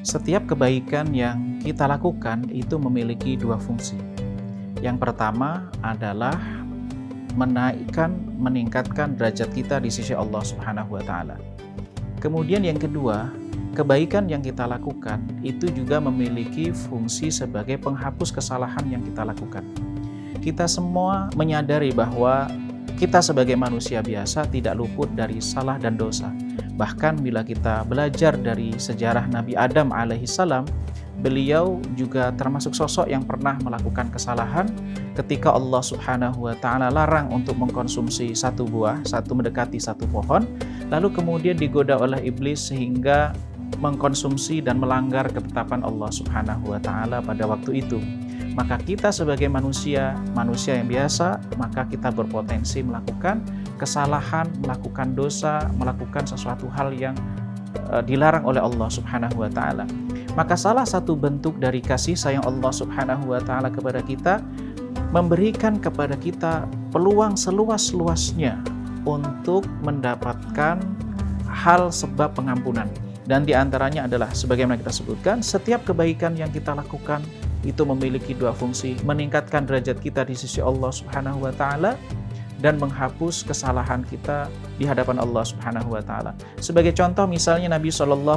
Setiap kebaikan yang kita lakukan itu memiliki dua fungsi. Yang pertama adalah meningkatkan derajat kita di sisi Allah Subhanahu wa taala. Kemudian yang kedua, kebaikan yang kita lakukan itu juga memiliki fungsi sebagai penghapus kesalahan yang kita lakukan. Kita semua menyadari bahwa kita sebagai manusia biasa tidak luput dari salah dan dosa. Bahkan bila kita belajar dari sejarah Nabi Adam alaihissalam, beliau juga termasuk sosok yang pernah melakukan kesalahan ketika Allah Subhanahu wa taala larang untuk mengkonsumsi mendekati satu pohon, lalu kemudian digoda oleh iblis sehingga mengkonsumsi dan melanggar ketetapan Allah Subhanahu wa taala pada waktu itu. Maka kita sebagai manusia yang biasa, maka kita berpotensi melakukan kesalahan, melakukan dosa, melakukan sesuatu hal yang dilarang oleh Allah Subhanahu wa taala. Maka salah satu bentuk dari kasih sayang Allah Subhanahu wa taala kepada kita, memberikan kepada kita peluang seluas-luasnya untuk mendapatkan hal sebab pengampunan. Dan diantaranya adalah, sebagaimana kita sebutkan, setiap kebaikan yang kita lakukan itu memiliki dua fungsi, meningkatkan derajat kita di sisi Allah Subhanahu wa taala dan menghapus kesalahan kita di hadapan Allah Subhanahu wa taala. Sebagai contoh, misalnya Nabi SAW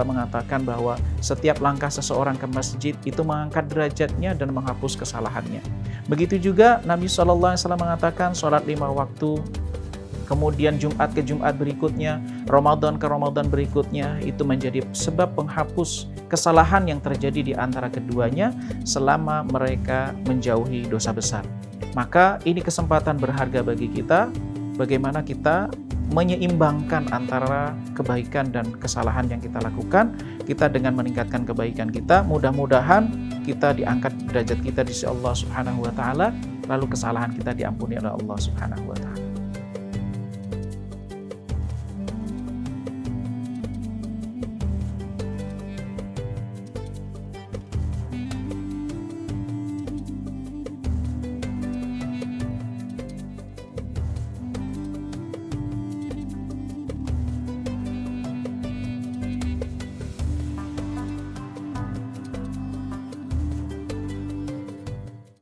mengatakan bahwa setiap langkah seseorang ke masjid itu mengangkat derajatnya dan menghapus kesalahannya. Begitu juga Nabi SAW mengatakan sholat 5 waktu, kemudian Jumat ke Jumat berikutnya, Ramadan ke Ramadan berikutnya, itu menjadi sebab penghapus kesalahan yang terjadi di antara keduanya selama mereka menjauhi dosa besar. Maka ini kesempatan berharga bagi kita, bagaimana kita menyeimbangkan antara kebaikan dan kesalahan yang kita lakukan. Kita dengan meningkatkan kebaikan kita, mudah-mudahan kita diangkat derajat kita di sisi Allah Subhanahu wa taala, lalu kesalahan kita diampuni oleh Allah Subhanahu wa taala.